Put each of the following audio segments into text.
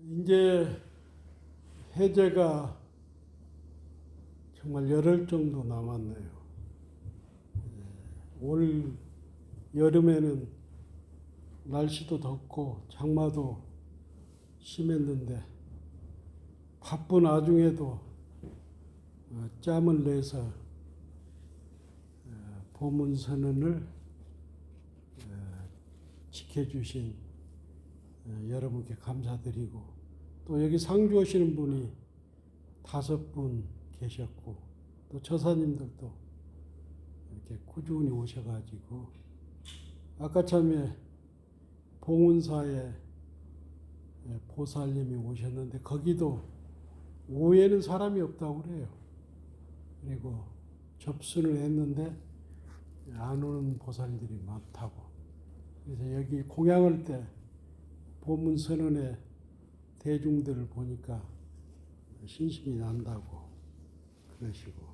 이제 해제가 정말 열흘 정도 남았네요. 올 여름에는 날씨도 덥고 장마도 심했는데 바쁜 와중에도 짬을 내서 보문 선언을 지켜주신 여러분께 감사드리고, 또 여기 상주 오시는 분이 5분 계셨고, 또 처사님들도 이렇게 꾸준히 오셔가지고, 아까 참에 봉은사에 보살님이 오셨는데 거기도 오후에는 사람이 없다고 그래요. 그리고 접수를 했는데 안 오는 보살들이 많다고. 그래서 여기 공양할 때 보문 선언의 대중들을 보니까 신심이 난다고 그러시고.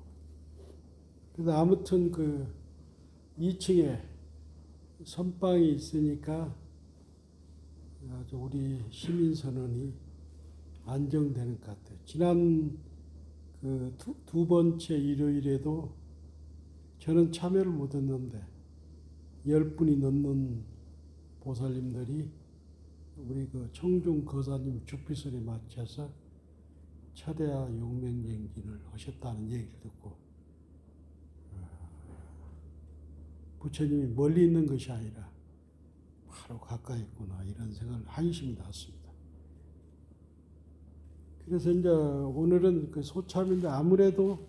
그래서 아무튼 그 2층에 선방이 있으니까 아주 우리 시민선언이 안정되는 것 같아요. 지난 그 두 번째 일요일에도 저는 참여를 못했는데 10분이 넘는 보살님들이 우리 그 청중 거사님 죽비설에 맞춰서 철야 용맹쟁진을 하셨다는 얘기를 듣고, 부처님이 멀리 있는 것이 아니라 바로 가까이 있구나, 이런 생각을 한심히 났습니다. 그래서 이제 오늘은 그 소참인데 아무래도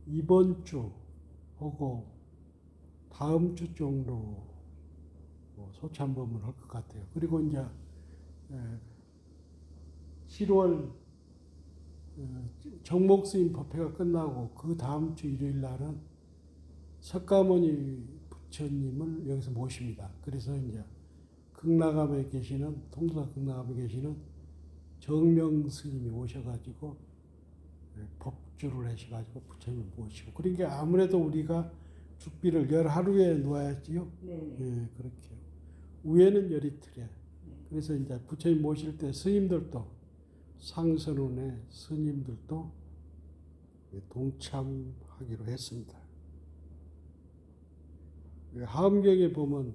이번 주 하고 다음 주 정도 소참범을 할 것 같아요. 그리고 이제 7월 정목스님 법회가 끝나고 그 다음 주 일요일 날은 석가모니 부처님을 여기서 모십니다. 그래서 이제 극락암에 계시는, 통도사 극락암에 계시는 정명 스님이 오셔가지고 법주를 하셔가지고 부처님을 모시고, 그러니까 아무래도 우리가 죽비를 열 하루에 놓아야지요. 네, 그렇게. 위에는 열 이틀에. 그래서 이제 부처님 모실 때 스님들도, 상선원의 스님들도 동참하기로 했습니다. 하엄경에 보면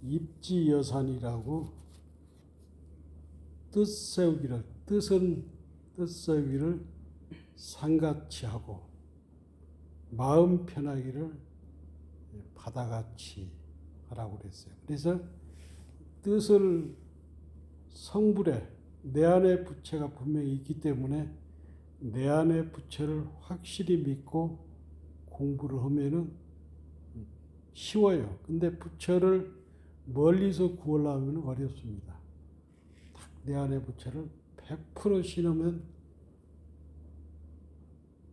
입지여산이라고 뜻세우기를, 뜻은 뜻세우기를 산같이 하고 마음 편하기를 바다같이 하라고 그랬어요. 그래서 뜻을 성불에 내 안에 부처가 분명히 있기 때문에 내 안에 부처를 확실히 믿고 공부를 하면은 쉬워요. 근데 부처를 멀리서 구하려면 어렵습니다. 내 안에 부처를 100% 신으면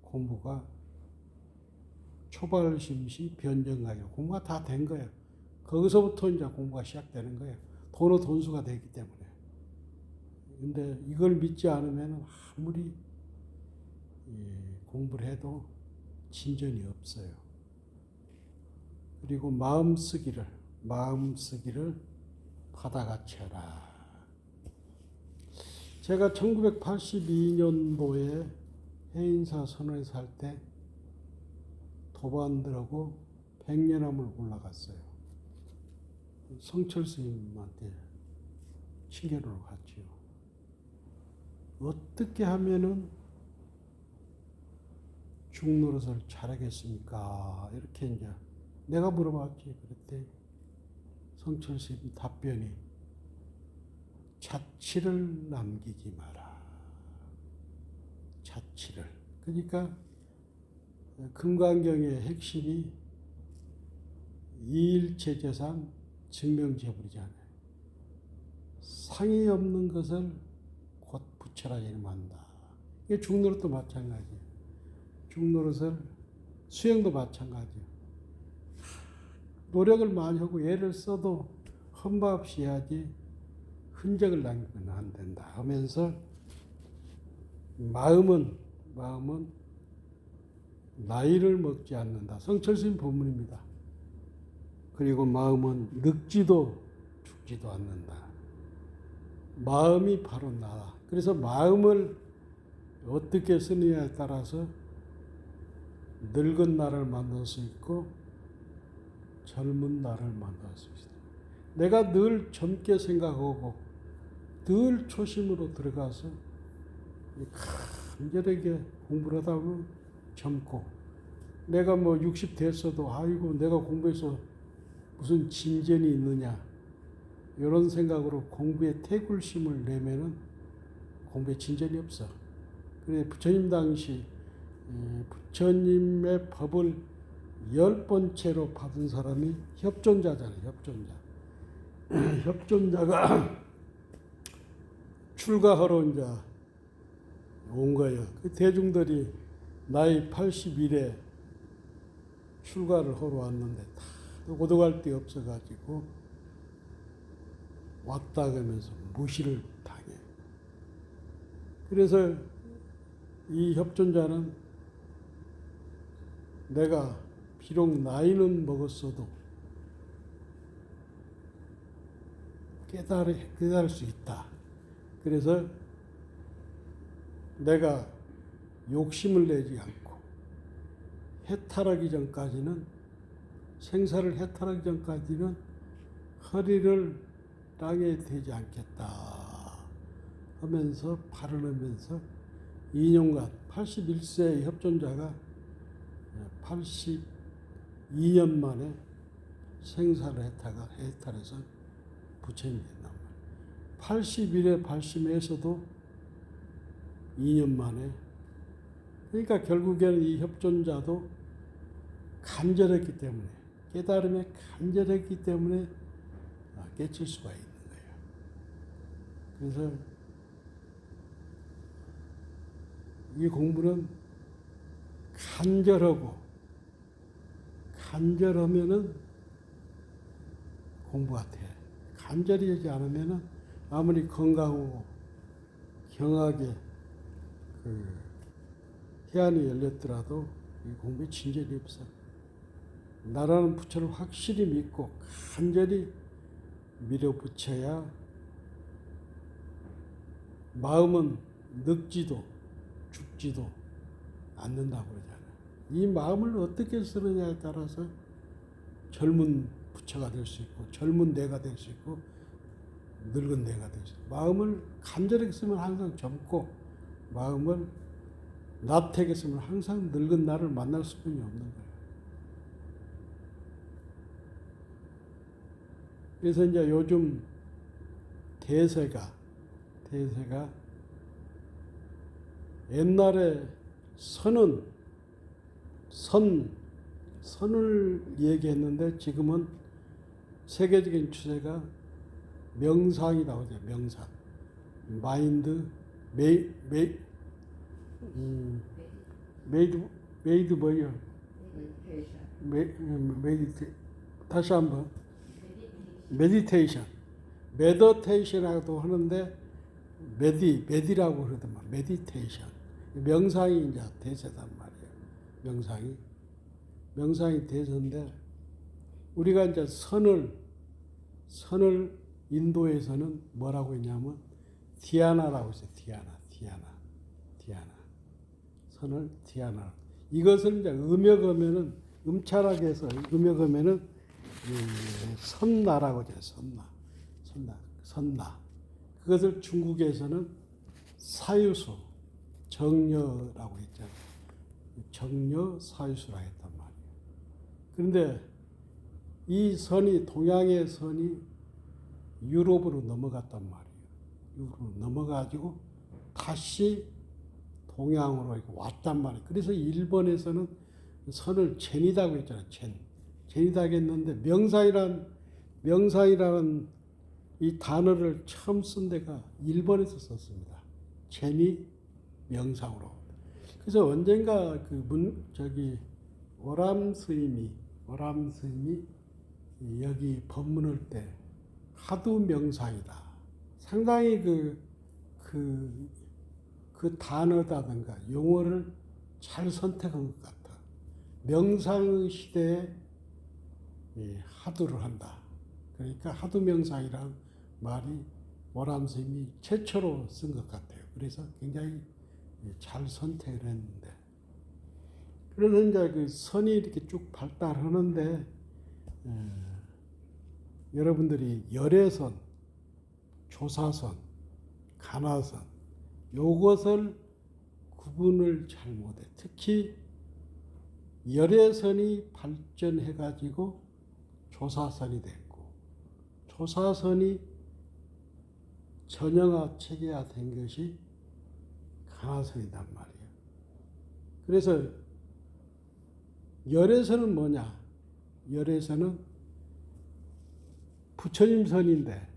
공부가 초발심시 변정가요. 공부가 다 된 거예요. 거기서부터 이제 공부가 시작되는 거예요. 돈은 돈수가 되기 때문에. 근데 이걸 믿지 않으면 아무리 공부를 해도 진전이 없어요. 그리고 마음쓰기를 바다같이 하라. 제가 1982년도에 해인사 선언에 살 때 도반들하고 백년암을 올라갔어요. 성철 스님한테 칭견으로 갔지요. 어떻게 하면은 중노릇을 잘하겠습니까? 이렇게 이제 내가 물어봤지. 그랬더니 성철 스님 답변이 자치를 남기지 마라. 자치를. 그러니까 금강경의 핵심이 이일체재상 증명지어버리잖아요. 상이 없는 것을 곧 부처라 이름한다. 이게 중노릇도 마찬가지예요. 중노릇을 수행도 마찬가지예요. 노력을 많이 하고 애를 써도 험바 없이 해야지 흔적을 남기면 안 된다 하면서, 마음은 나이를 먹지 않는다. 성철스님 법문입니다. 그리고 마음은 늙지도 죽지도 않는다. 마음이 바로 나다. 그래서 마음을 어떻게 쓰느냐에 따라서 늙은 나를 만날 수 있고 젊은 나를 만날 수 있다. 내가 늘 젊게 생각하고 늘 초심으로 들어가서 간절하게 공부를 하다 보면 젊고, 내가 뭐 60 됐어도 아이고 내가 공부해서 무슨 진전이 있느냐 이런 생각으로 공부에 태굴심을 내면은 공부에 진전이 없어. 그래 부처님 당시 부처님의 법을 10번째로 받은 사람이 협존자잖아요. 협존자. 협존자가 출가하러 이제 온 거예요. 그 대중들이 나이 81에 출가를 하러 왔는데 다 오도갈 데 없어가지고 왔다 가면서 무시를 당해. 그래서 이 협존자는 내가 비록 나이는 먹었어도 깨달을 수 있다. 그래서 내가 욕심을 내지 않고 해탈하기 전까지는, 생사를 해탈하기 전까지는 허리를 땅에 대지 않겠다 하면서 발언하면서 2년간 81세의 협존자가 82년 만에 생사를 해탈해서 부처님이 됐단 말이에요. 81에 발심해서도 2년 만에. 그러니까 결국에는 이 협존자도 간절했기 때문에, 깨달음에 간절했기 때문에 깨칠 수가 있는 거예요. 그래서 이 공부는 간절하면은 공부가 돼. 간절히 하지 않으면은 아무리 건강하고 경하게 해안이 열렸더라도 이 공부에 진전이 없어. 나라는 부처를 확실히 믿고 간절히 밀어붙여야 마음은 늙지도 죽지도 않는다고 그러잖아요. 이 마음을 어떻게 쓰느냐에 따라서 젊은 부처가 될 수 있고 젊은 내가 될 수 있고 늙은 내가 될 수 있고, 마음을 간절하게 쓰면 항상 젊고 마음을 나태하게 쓰면 항상 늙은 나를 만날 수뿐이 없는 거예요. 그래서 이제 요즘 대세가 옛날에 선을 얘기했는데 지금은 세계적인 추세가 명상이라고 하죠. 명상. 마인드, 메이드 뭐예요? 다시 한번. 메디테이션이라고도 하는데 메디라고 그러더만. 메디테이션. 명상이 이제 대세단 말이에요. 명상이 대세인데 우리가 이제 선을 인도에서는 뭐라고 했냐면 디아나라고 했어요. 디아나. 선을 디아나. 이것을 이제 음찰하게 해서 음역하면은 선나라고 해요. 선나. 그것을 중국에서는 사유수, 정녀라고 했잖아요. 정녀, 사유수라고 했단 말이에요. 그런데 이 선이, 동양의 선이 유럽으로 넘어갔단 말이에요. 유럽으로 넘어가지고 다시 동양으로 왔단 말이에요. 그래서 일본에서는 선을 젠이다고 했잖아요. 젠이다고 했는데 명상이라는 이 단어를 처음 쓴 데가 일본에서 썼습니다. 젠이 명상으로. 그래서 언젠가 오람 스님이 여기 법문할 때 하도 명상이다. 상당히 그 단어다든가 용어를 잘 선택한 것 같아. 명상 시대에 하두를 한다. 그러니까 하두 명상이라는 말이 오람 스님이 최초로 쓴 것 같아요. 그래서 굉장히 잘 선택을 했는데, 그래서 이제 그 선이 이렇게 쭉 발달하는데, 여러분들이 열애선, 조사선, 간화선, 요것을 구분을 잘 못해. 특히 열애선이 발전해가지고 조사선이 됐고, 조사선이 전형화, 체계화된 것이 간화선이란 말이에요. 그래서 열애선은 뭐냐? 열애선은 부처님 선인데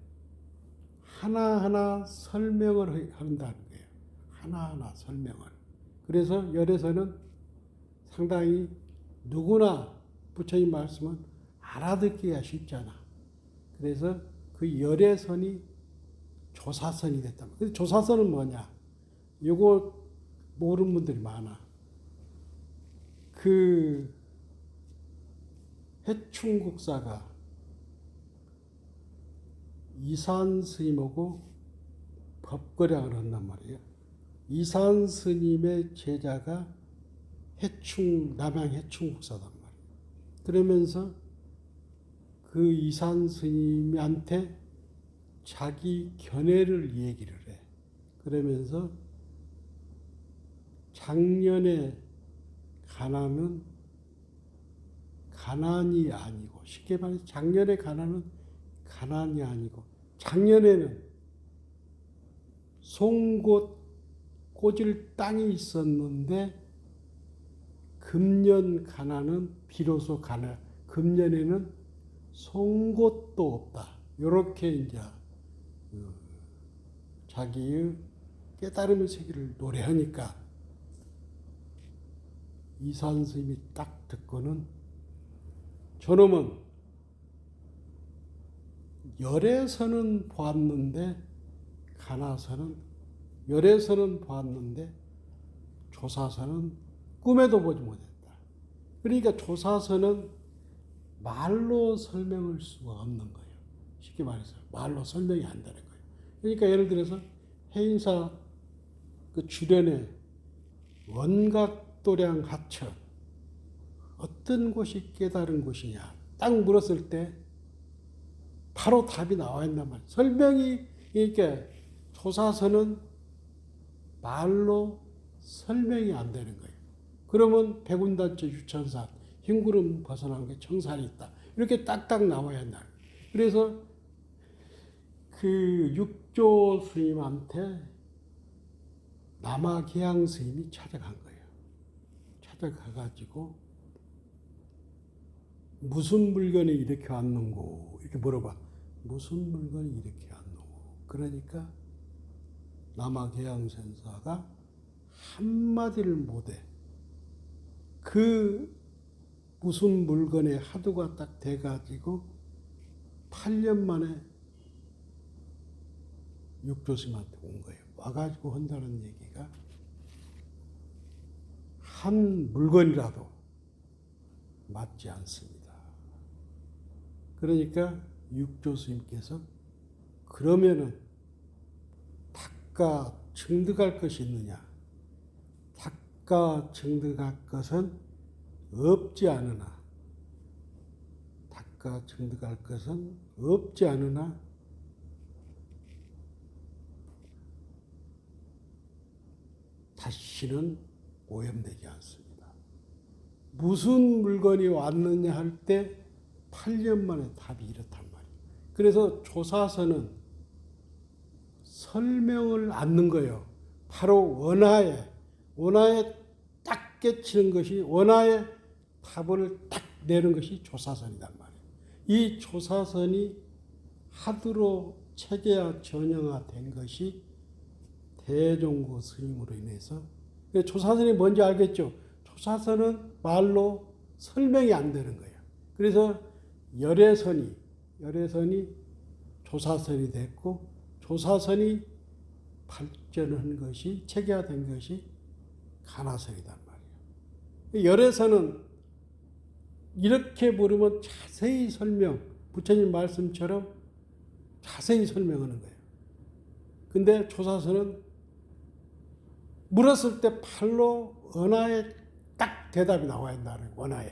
하나하나 설명을 한다는 거예요. 하나하나 설명을. 그래서 열애선은 상당히 누구나 부처님 말씀은 알아듣기가 쉽잖아. 그래서 그 열애선이 조사선이 됐단 말이에요. 근데 조사선은 뭐냐? 이거 모르는 분들이 많아. 그 해충국사가 이산 스님하고 법거량을 한단 말이에요. 이산 스님의 제자가 남양 해충국사단 말이에요. 그러면서 그 이산 스님한테 자기 견해를 얘기를 해. 그러면서 작년에 가난은 가난이 아니고, 쉽게 말해서 작년에 가난은 가난이 아니고, 작년에는 송곳 꽂을 땅이 있었는데 금년 가난은 비로소 가난, 금년에는 송곳도 없다. 이렇게 이제 자기의 깨달음의 세계를 노래하니까 이산 스님이 딱 듣고는 저놈은 열애선은 보았는데 열애선은 보았는데 조사선은 꿈에도 보지 못했다. 그러니까 조사선은 말로 설명할 수가 없는 거예요. 쉽게 말해서 말로 설명이 안 되는 거예요. 그러니까 예를 들어서 해인사 그 주변에 원각도량 하천 어떤 곳이 깨달은 곳이냐 딱 물었을 때 바로 답이 나와 있단 말이에요. 설명이, 그러니까 조사선은 말로 설명이 안 되는 거예요. 그러면 백운단체 유천산, 흰구름 벗어난 게 청산이 있다. 이렇게 딱딱 나와야 한다. 그래서 그 육조 스님한테 남아계양 스님이 찾아간 거예요. 찾아가가지고 무슨 물건이 이렇게 왔는고 이렇게 물어봐. 무슨 물건이 이렇게 왔는고. 그러니까 남아계양 선사가 한마디를 못해. 그 무슨 물건의 하도가 딱 돼가지고 8년 만에 육조스님한테 온 거예요. 와가지고 한다는 얘기가 한 물건이라도 맞지 않습니다. 그러니까 육조스님께서 그러면은 닭가 증득할 것이 있느냐? 닭가 증득할 것은 없지 않으나, 닭가 증득할 것은 없지 않으나 다시는 오염되지 않습니다. 무슨 물건이 왔느냐 할 때 8년 만에 답이 이렇단 말이에요. 그래서 조사서는 설명을 않는 거예요. 바로 원하에 딱 깨치는 것이, 원하에 답을 딱 내는 것이 조사선이란 말이에요. 이 조사선이 하두로 체계화 전형화된 것이 대종고 스님으로 인해서, 조사선이 뭔지 알겠죠? 조사선은 말로 설명이 안 되는 거예요. 그래서 열애선이 조사선이 됐고, 조사선이 발전한 것이, 체계화된 것이 간화선이란 말이에요. 열애선은 이렇게 물으면 자세히 설명, 부처님 말씀처럼 자세히 설명하는 거예요. 근데 조사선은 물었을 때 팔로 원하에 딱 대답이 나와야 한다는 거예요.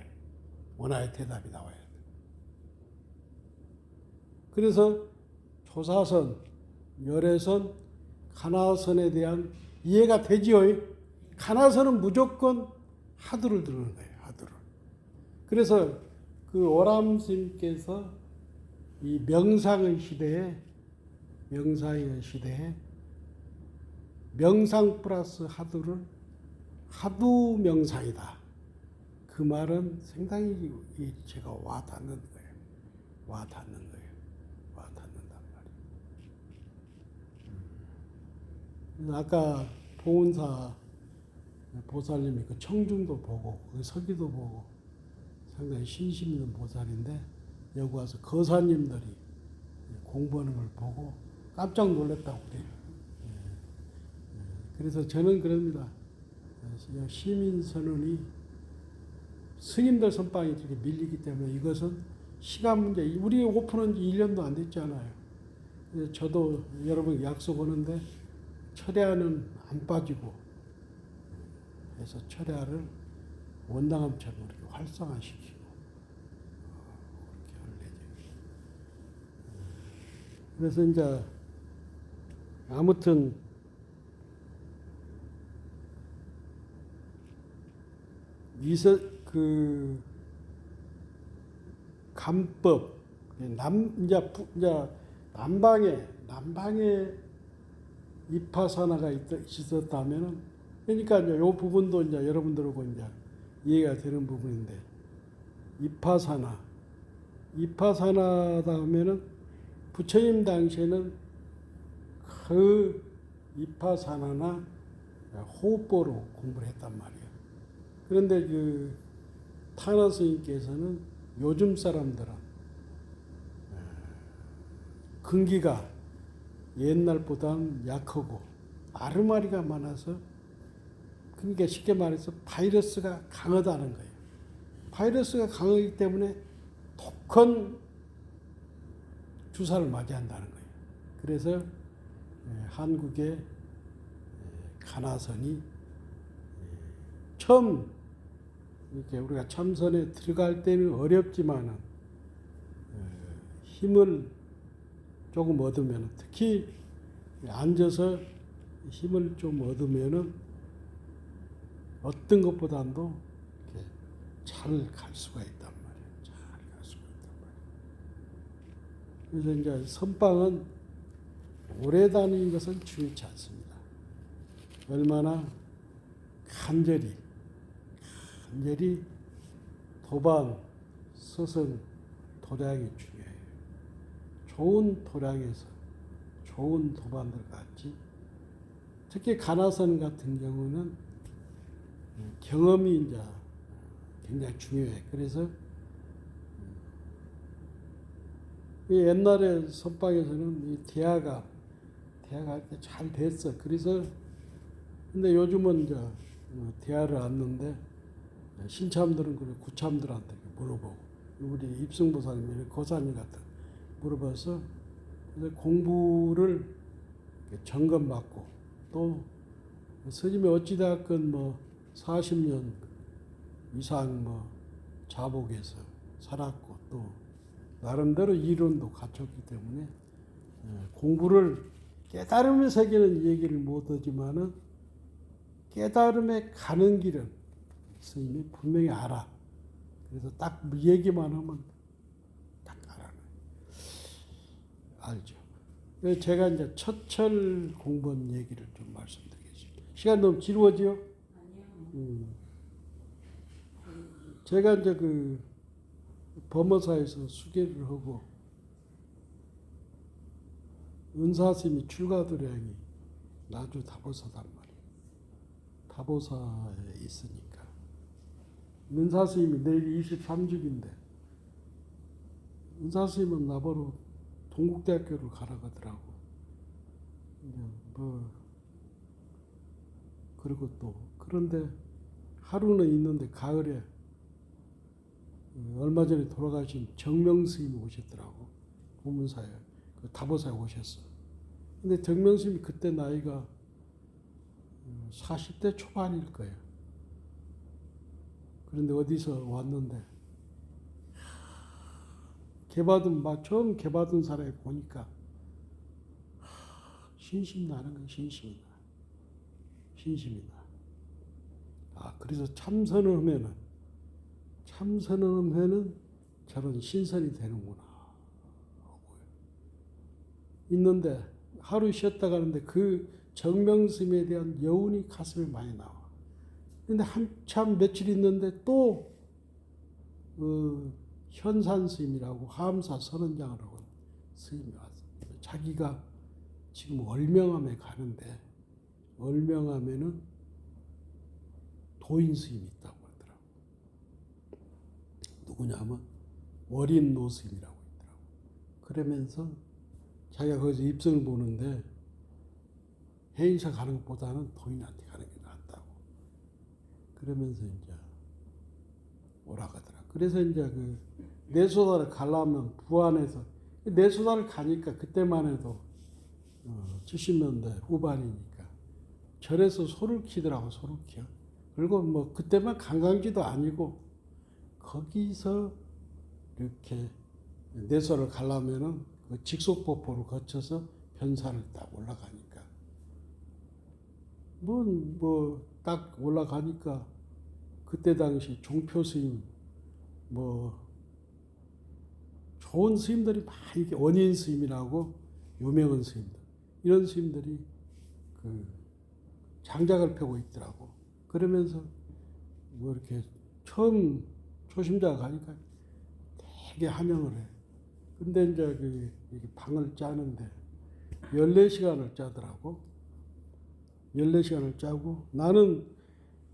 원하에 대답이 나와야 돼. 그래서 조사선, 열애선, 가나선에 대한 이해가 되지요. 가나선은 무조건 하두를 들는 거예요. 하두를. 그래서 그 오람 스님께서 이 명상의 시대에 명상 플러스 하두를 하두 명상이다. 그 말은 상당히 제가 와닿는 거예요. 와닿는단 말이에요. 아까 보은사 보살님이 그 청중도 보고 그 서기도 보고 상당히 신심 있는 보살인데 여기 와서 거사님들이 공부하는 걸 보고 깜짝 놀랐다고 그래요. 그래서 저는 그럽니다. 시민선언이 스님들 선방이 이렇게 밀리기 때문에 이것은 시간 문제. 우리 오픈한 지 1년도 안 됐잖아요. 저도 여러분 약속하는데 철야는 안 빠지고 해서 철야를 원당함처럼 이렇게 활성화시키고 그렇게 할 예정이에요. 그래서 이제 아무튼 그 감법 이제 남방에 이파사나가 있었다면은 그러니까 이제 요 부분도 이제 여러분들하고 이제 이해가 되는 부분인데 이파사나다 하면은 부처님 당시에는 그 이파사나나 호흡보로 공부를 했단 말이에요. 그런데 그 타나 스님께서는 요즘 사람들은 근기가 옛날보다는 약하고 아르마리가 많아서 그러니까 쉽게 말해서 바이러스가 강하다는 거예요. 바이러스가 강하기 때문에 독한 주사를 맞이한다는 거예요. 그래서 한국의 가나선이 처음 이렇게 우리가 참선에 들어갈 때는 어렵지만은 힘을 조금 얻으면 특히 앉아서 힘을 좀 얻으면은 어떤 것보다도 잘 갈 수가 있단 말이에요. 잘 갈 수가 있단 말이에요. 그래서 이제 선방은 오래 다니는 것은 중요치 않습니다. 얼마나 간절히 도반, 서성, 도량이 중요해요. 좋은 도량에서 좋은 도반들 같이 특히 가나선 같은 경우는 경험이 이제 굉장히 중요해. 그래서 옛날에 선방에서는 이 대화가 잘 됐어. 그래서 근데 요즘은 이제 대화를 안는데 신참들은 그래 구참들한테 물어보고 우리 입승보살님, 거사님 같은 물어봐서 공부를 점검받고 또 스님이 어찌됐건 뭐 40년 이상 뭐 자복해서 살았고 또 나름대로 이론도 갖췄기 때문에 공부를 깨달음의 세계는 얘기를 못하지만은 깨달음에 가는 길은 스님이 분명히 알아. 그래서 딱 얘기만 하면 딱 알죠. 그래서 제가 이제 첫철 공부한 얘기를 좀 말씀드리겠습니다. 시간 너무 지루하지요? 아니요. 제가 이제 그 범어사에서 수계를 하고 은사스님이 출가도량이 나주 다보사단 말이에요. 다보사에 있으니까. 은사스님이 내일 23주기인데 은사스님은 나보러 동국대학교를 가라 가더라고. 뭐 그리고 또 그런데 하루는 있는데 가을에 얼마 전에 돌아가신 정명스님이 오셨더라고. 보문사에 그 다보사에 오셨어. 근데 정명스님이 그때 나이가 40대 초반일 거예요. 그런데 어디서 왔는데 처음 개받은 사람이 보니까 신심 나는 건 신심이 나. 신심이 나. 그래서 참선을 하면은 저런 신선이 되는구나. 있는데 하루 쉬었다 가는데 그 정명스님에 대한 여운이 가슴에 많이 나와. 근데 한참 며칠 있는데 또 현산 스님이라고 하암사 선원장이라고 스님이 왔어요. 자기가 지금 얼명암에 가는데 얼명암에는 도인 스님이 있다고 하더라고. 누구냐면 월인노 스님이라고 있더라고. 그러면서 자기가 거기서 입성을 보는데 해인사 가는 것보다는 도인한테 가는 게 낫다고. 그러면서 이제 오라가더라. 그래서 이제 그 내소다를 가려면 부안에서 내소다를 가니까 그때만 해도 70년대 후반이니까 절에서 소를 키더라고. 소를 키워. 그리고 뭐 그때만 관광지도 아니고 거기서 이렇게 내소를 가려면은 그 직속폭포를 거쳐서 변산을 딱 올라가니까 뭐 딱 올라가니까 그때 당시 종표 스님 뭐 좋은 스님들이 많이 원인 스님이라고 유명한 스님들 이런 스님들이 그 장작을 펴고 있더라고. 그러면서 뭐 이렇게 처음 초심자가 가니까 되게 환영을 해. 근데 이제 방을 짜는데 14시간을 짜더라고. 14시간을 짜고 나는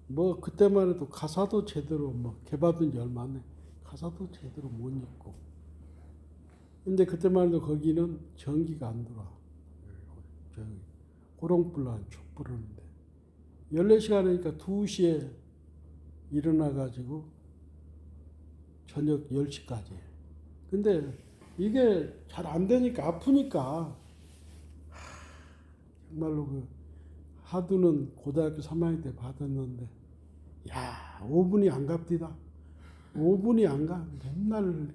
뭐 그때만 해도 가사도 제대로 뭐 개받은 지 얼마 안 돼. 가사도 제대로 못 읽고. 근데 그때만 해도 거기는 전기가 안 들어와. 저기 호롱불로 한 쭉 부르는데 14시간이니까 2시에 일어나가지고 저녁 10시까지. 근데 이게 잘 안 되니까 아프니까 정말로 그 하두는 고등학교 3학년 때 받았는데 5분이 안 갑디다. 5분이 안 가. 맨날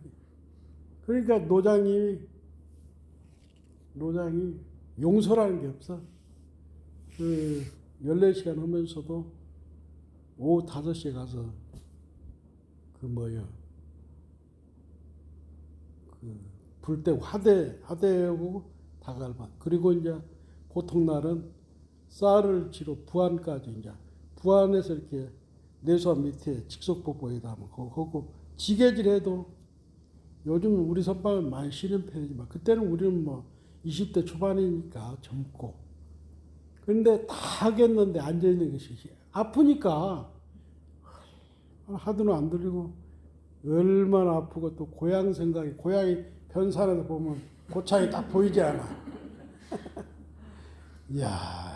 그러니까 노장이 용서라는 게 없어. 그 14시간 하면서도 오후 5시에 가서 불 때 화대하고 다갈만. 그리고 이제 보통 날은 쌀을 지러 부안까지 이제 부안에서 이렇게 내수암 밑에 직속폭포에다 하고 지게질해도 요즘 우리 선방은 많이 쉬는 편이지만 그때는 우리는 뭐 20대 초반이니까 젊고 그런데 다 하겠는데 앉아있는 것이 아프니까 하도는 안 들리고 얼마나 아프고 또 고향 생각이 고향이 변산에서 보면 고창이 딱 보이지 않아. 이야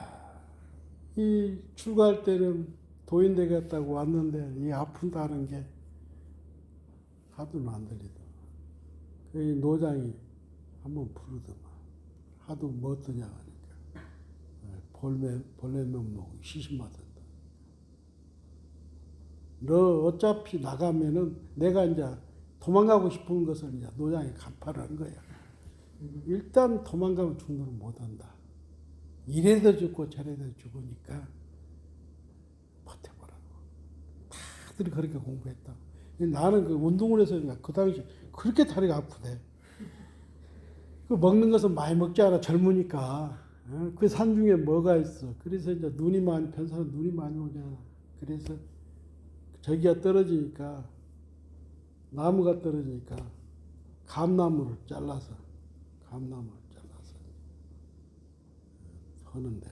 이 출가할 때는 도인 되겠다고 왔는데 이 아픈다는 게 하도는 안 들리더만. 그 노장이 한번 부르더만. 하도 뭐 어떠냐 하니까 벌레면 먹고 시신맞았다. 너 어차피 나가면은 내가 이제 도망가고 싶은 것을 이제 노장이 간파하는 거야. 일단 도망가면 죽는 못한다. 이래도 죽고 저래도 죽으니까 버텨보라고. 다들 그렇게 공부했다. 나는 그 운동을 해서 그 당시 그렇게 다리가 아프대. 그 먹는 것은 많이 먹지 않아. 젊으니까. 그 산 중에 뭐가 있어. 그래서 이제 변산은 눈이 많이 오잖아. 그래서 저기가 떨어지니까 나무가 떨어지니까 감나무를 잘라서 하는데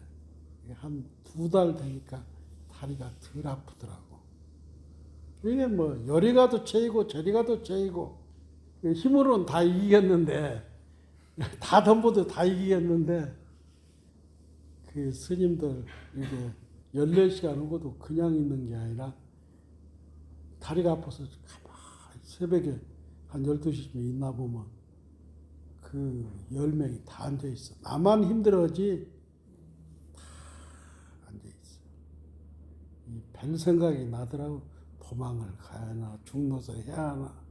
한 2달 되니까 다리가 덜 아프더라고. 이게 뭐 요리 가도 죄이고 저리 가도 죄이고 힘으로는 다 이기겠는데 다 덤벼도 다 이기겠는데 그 스님들 이게 14시간 후고도 그냥 있는 게 아니라 다리가 아파서 가만히 새벽에 한 12시쯤에 있나 보면 그 10명이 다 앉아 있어. 나만 힘들어지 다 앉아 있어. 이 별 생각이 나더라고. 도망을 가야 하나, 중노서 해야 하나.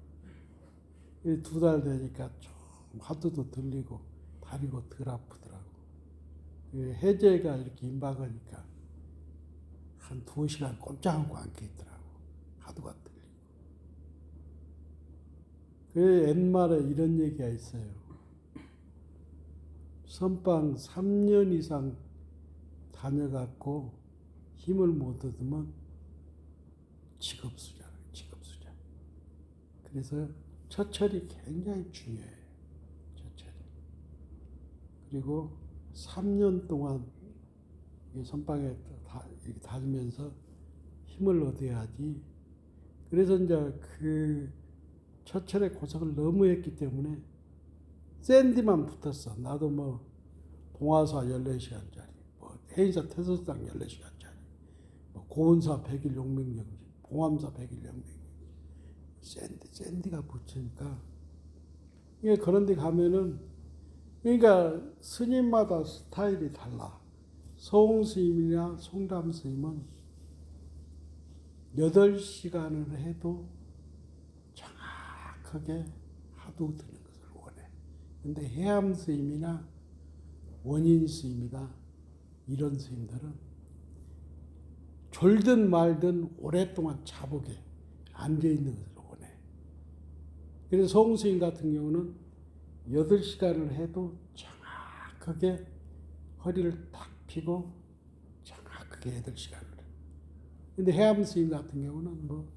2달 되니까 좀 화두도 들리고 다리가 덜 아프더라고. 해제가 이렇게 임박하니까 한 2시간 꼼짝 않고 앉게 있더라고. 화두가 들리고. 그 옛말에 이런 얘기가 있어요. 선방 3년 이상 다녀갖고 힘을 못 얻으면 직업수자라고, 직업수자. 그래서 처철이 굉장히 중요해요. 처철이. 그리고 3년 동안 선방에 다니면서 힘을 얻어야지. 그래서 이제 그 처철의 고생을 너무 했기 때문에 샌디만 붙었어. 나도 뭐 동화사 14시간짜리, 뭐 해인사 태서당 14시간짜리, 뭐 고운사 100일 용맹정지, 봉암사 100일 용맹정지, 샌디가 붙으니까 이게 그런 데 가면은, 그러니까 스님마다 스타일이 달라. 서홍 스님이나 송담 스님은 8시간을 해도 정확하게 하도 드는 것을 원해. 근데 해암 스님이나 원인 스님이나 이런 스님들은 졸든 말든 오랫동안 자복에 앉아있는 것을 원해. 그래서 서홍 스님 같은 경우는 8시간을 해도 정확하게 허리를 탁 펴고 정확하게 8시간을. 근데 해암 스님 같은 경우는 뭐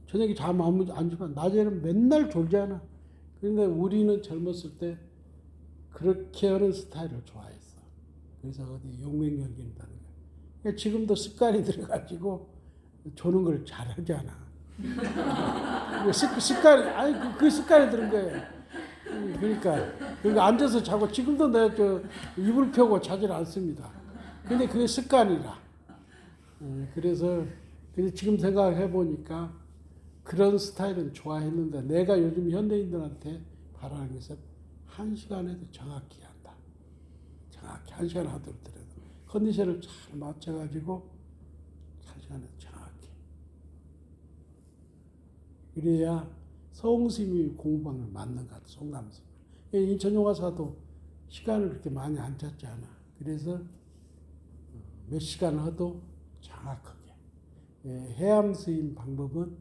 저녁에 잠 안 주면 낮에는 맨날 졸잖아. 그런데 우리는 젊었을 때 그렇게 하는 스타일을 좋아했어. 그래서 어디 용맹경기다는 거야. 그러니까 지금도 습관이 들어가지고 조는 걸 잘하잖아. 습관이, 아니 그 습관이 들은 거예요. 그러니까 앉아서 자고, 지금도 내가 이불 펴고 자질 않습니다. 근데 그게 습관이라. 그래서 지금 생각해 보니까 그런 스타일은 좋아했는데, 내가 요즘 현대인들한테 바라는 것은 1시간에도 정확히 한다. 정확히 1시간 하도록 들어도 컨디션을 잘 맞춰가지고 1시간에 정확히. 그래야 서홍스님이 공부방을 맞는 것 같아. 송감스. 인천용화사도 시간을 그렇게 많이 안 짰잖아. 그래서 몇 시간 해도 정확하게. 해암 스님 방법은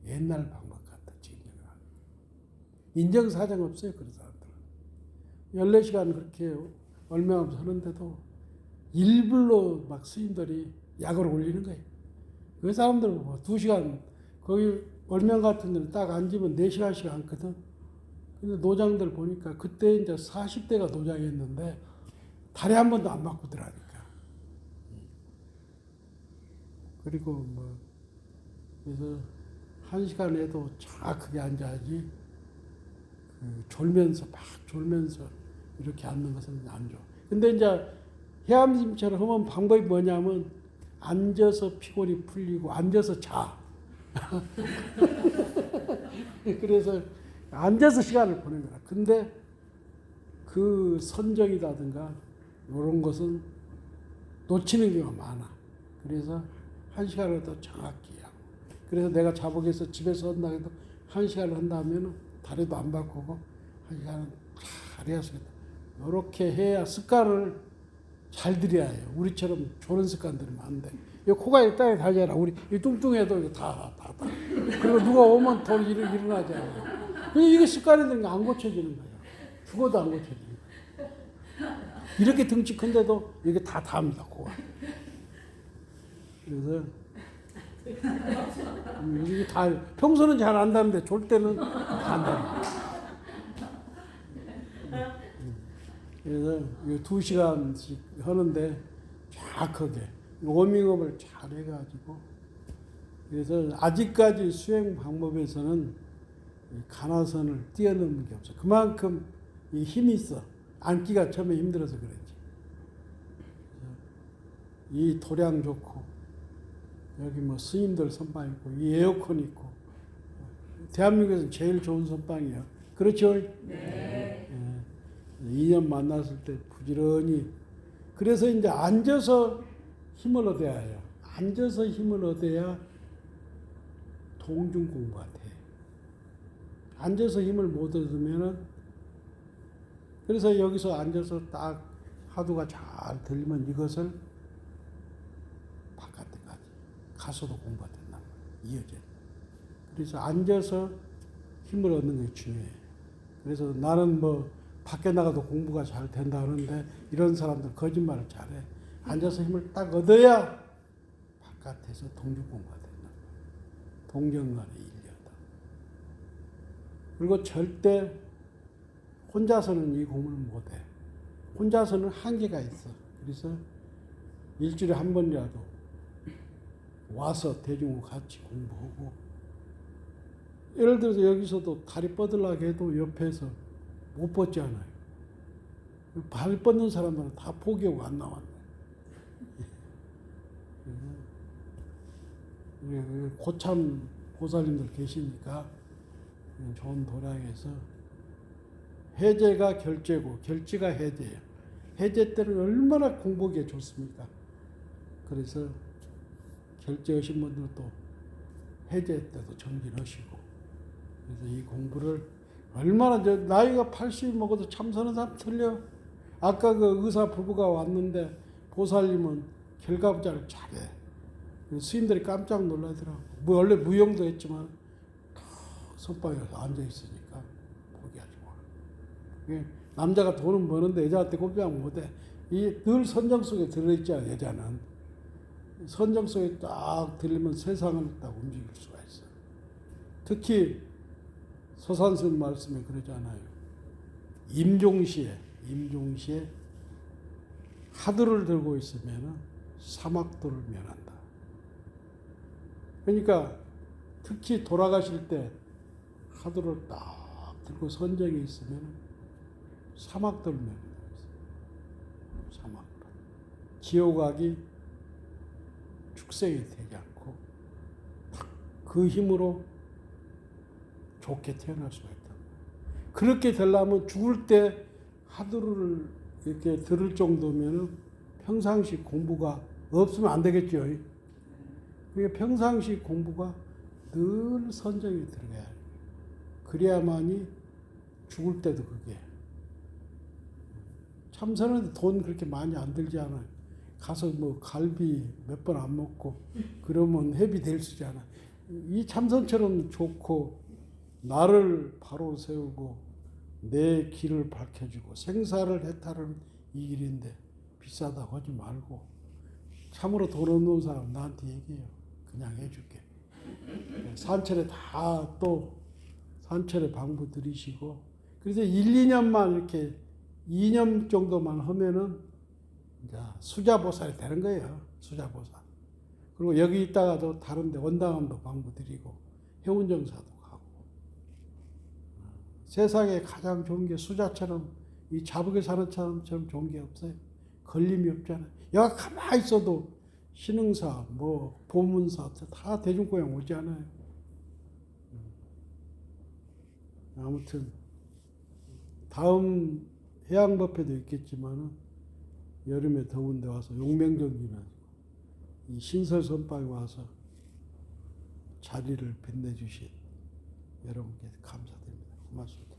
옛날 방법 같아. 지금 인정사정 없어요. 그런 사람들은 14시간 그렇게 얼마 없이 하는데도 일불로 막 스님들이 약을 올리는 거예요. 그 사람들은 뭐 2시간, 거기 월명 같은 데는 딱 앉으면 4시간씩 앉거든. 근데 노장들 보니까 그때 이제 40대가 노장이었는데 다리 한 번도 안 바꾸더라니까. 그리고 뭐 그래서 1시간에도 정확하게 앉아야지. 졸면서 막 졸면서 이렇게 앉는 것은 안 좋아. 근데 이제 해암스님처럼 하면 방법이 뭐냐면 앉아서 피곤이 풀리고 앉아서 자. 그래서 앉아서 시간을 보낸 거야. 근데 그 선정이라든가 이런 것은 놓치는 경우가 많아. 그래서 1시간을 더 정확히 하고. 그래서 내가 자복해서 집에서 한다 해도 1시간을 한다면 다리도 안 바꾸고 1시간은 잘 해야 되겠다. 이렇게 해야 습관을 잘 들여야 해요. 우리처럼 조는 습관 들으면 안 돼. 이 코가 이 땅에 달잖아. 우리 이 뚱뚱해도 이거 다. 그리고 누가 오면 더 일어나잖아요. 이게 습관이 되는 게 안 고쳐지는 거예요. 죽어도 안 고쳐지는 거예요. 이렇게 등치 큰데도 이게 다 답니다, 코가. 그래서 이게 다 평소는 잘 안다는데 졸 때는 다 안다. 그래서 2시간씩 하는데 정확하게 워밍업을 잘 해가지고, 그래서 아직까지 수행 방법에서는 가나선을 뛰어넘는 게 없어. 그만큼 힘이 있어. 앉기가 처음에 힘들어서 그랬지. 이 도량 좋고, 여기 뭐 스님들 선방 있고, 이 에어컨 있고, 대한민국에서 제일 좋은 선방이에요. 그렇죠? 네. 인연 만났을 때 부지런히. 그래서 이제 앉아서 힘을 얻어야 해요. 앉아서 힘을 얻어야 통중 공부가 돼. 앉아서 힘을 못 얻으면은, 그래서 여기서 앉아서 딱 화두가 잘 들리면 이것을 바깥에까지 가서도 공부가 된단 말이에요. 이어져요. 그래서 앉아서 힘을 얻는 게 중요해요. 그래서 나는 뭐 밖에 나가도 공부가 잘 된다 하는데 이런 사람들 거짓말을 잘해. 앉아서 힘을 딱 얻어야 바깥에서 동중 공부가 된다. 동정간의 일리하다. 그리고 절대 혼자서는 이 공부를 못해. 혼자서는 한계가 있어. 그래서 일주일에 한 번이라도 와서 대중과 같이 공부하고, 예를 들어서 여기서도 다리 뻗으려고 해도 옆에서 못 뻗잖아요. 발 뻗는 사람들은 다 포기하고 안 나왔네. 고참 보살님들 계시니까 좋은 도량에서 해제가 결제고 결제가 해제예요. 해제 때는 얼마나 공부하기에 좋습니까? 그래서 결제하신 분들은 또 해제 때도 정진하시고, 그래서 이 공부를 얼마나, 나이가 80 먹어도 참선한 사람 틀려. 아까 그 의사 부부가 왔는데 보살님은 결과부자를 잘해. 스님들이 깜짝 놀라더라고. 뭐 원래 무용도 했지만 탁 선방에서 앉아 있으니까 포기하지 마. 남자가 돈은 버는데 여자한테 꼼짝 못해. 이 늘 선정 속에 들어있잖아. 여자는 선정 속에 딱 들리면 세상을 딱 움직일 수가 있어. 특히 서산스님 말씀에 그러잖아요. 임종시에 하두를 들고 있으면 사막도를 면한다. 그러니까 특히 돌아가실 때 하두를 딱 들고 선정에 있으면 사막도를 면한다. 사막도. 지옥악이 축생이 되지 않고 그 힘으로 좋게 태어날 수가 있다. 그렇게 되려면 죽을 때 하두를 이렇게 들을 정도면 평상시 공부가 없으면 안 되겠죠. 그러니까 평상시 공부가 늘 선정에 들어가야 해요. 그래야만이 죽을 때도 그게. 참선은 돈 그렇게 많이 안 들지 않아요. 가서 뭐 갈비 몇 번 안 먹고 그러면 회비 될 수잖아. 이 참선처럼 좋고 나를 바로 세우고 내 길을 밝혀주고 생사를 해탈하는 이 길인데 비싸다고 하지 말고, 참으로 돈 없는 사람 나한테 얘기해요. 그냥 해줄게. 산철에 다 또 산철에 방부 들이시고, 그래서 1, 2년만 이렇게 2년 정도만 하면은 이제 수자보살이 되는 거예요. 수자보살. 그리고 여기 있다가도 다른데 원당함도 방부 드리고 해운정사도 가고. 세상에 가장 좋은 게 수자처럼, 이 자북에 사는 사람처럼 좋은 게 없어요. 걸림이 없잖아요. 여기 가만히 있어도 신흥사, 뭐 보문사 다 대중고향 오지 않아요. 아무튼 다음 해양법회도 있겠지만은 여름에 더운데 와서 용맹정진하고 이 신설선방에 와서 자리를 빛내주신 여러분께 감사드립니다. 고맙습니다.